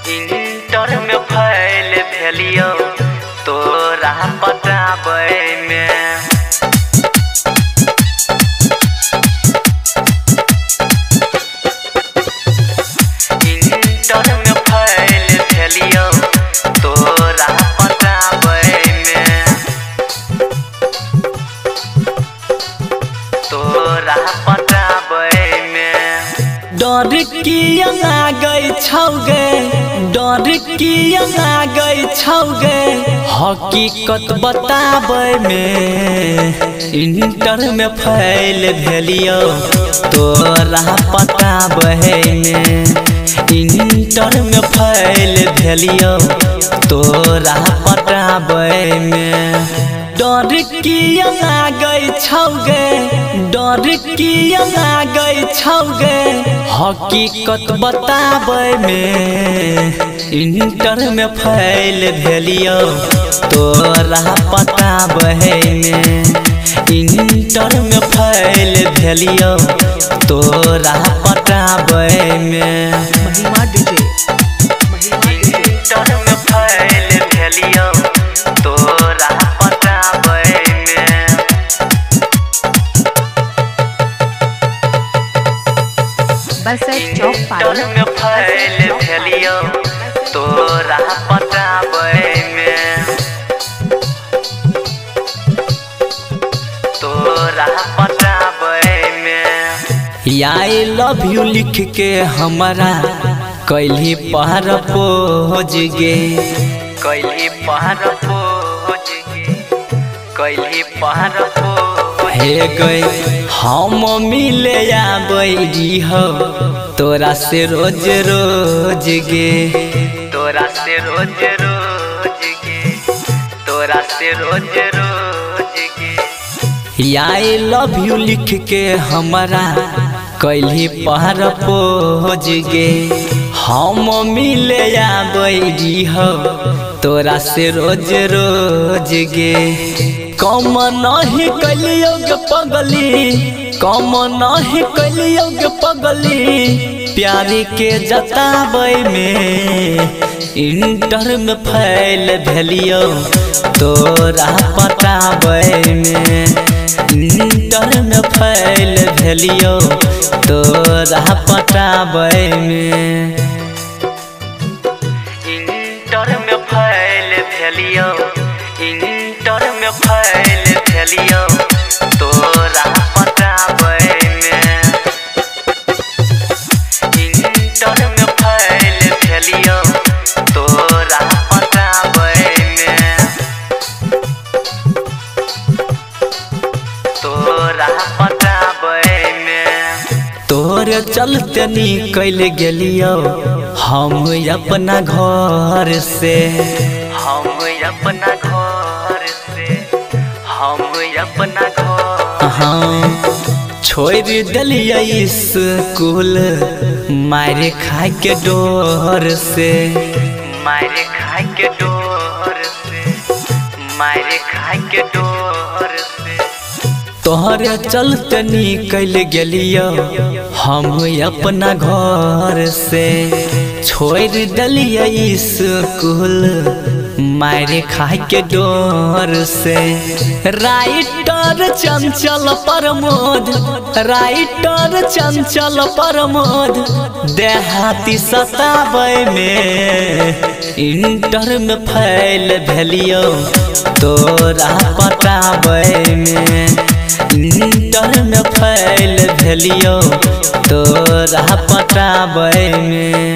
Inter में फैल भेलियो तोरा पटाबै में। इंटर में फैल भेलियो तोरा पटाबै में। तोरा पटाबै में। डर किया गई छौगे, डर किया गई छौगे, हकीकत बताबै में। इंटर में फैल भेलियो तोरा पटाबै में। इंटर में फैल भेलियो तोरा पटाबै में। डर किया गई छौगे, डर किया गई छौगे, हकीकत बताबै में। इंटर में फैल भेलियो तोरा पटाबै में। इंटर में फैल भेलियो तोरा पटाबै में। महिमा डीजे इंटर में फैल भेलियो तोरा पटाबै में। बसत चौक इंटर में फैल भेलियो तोरा पटाबै में। तोरा पटाबै में। आई लव यू लिख के हमारा कैली पहर पोज गे। कैली पहर पोज गे, कैली पहर पोज हे गई। हम मिले आबै हो तोरा से रोज रोज गे। तोरा से रोज रोज गे, तोरा से रोज रोज गे। आई लव यू लिख के हमारा कैली पहर पोज गे। हम मिले आबै हो तोरा से रोज रोज गे। कम नहीं कैलियो गे पगली, कम नहीं कैलियो गे पगली, प्यार के जताबै में। इंटर में फैल भेलियो तोरा पटाबै में। इंटर में फैल भेलियो तोरा पटाबै में। इंटर में फैल भेलियो, इंटर में फैल भेलियो तोरा पटाबै में। इंटर में फैल भेलियो तोरा पटाबै में। तोरा पटाबै में। तोर चलते निकल गेलियो हम अपना घर से। हम अपना घर से, हम अपना घर। हाँ छोड़ दिलियै स्कूल मारे खाए के डोर से। मारे खाए के डोर से, मारे खाए के डोर से। तोहरे चलते निकल गेलियो हम अपना घर से। छोड़ दिलियै स्कूल मारे खाए के डोर से। राइटर चंचल प्रमोद, राइटर चंचल प्रमोद, देहाती सताबै में। इंटर में फैल भेलियो तोरा पटाबै में। इंटर में फैल भेलियो तोरा पटाबै में।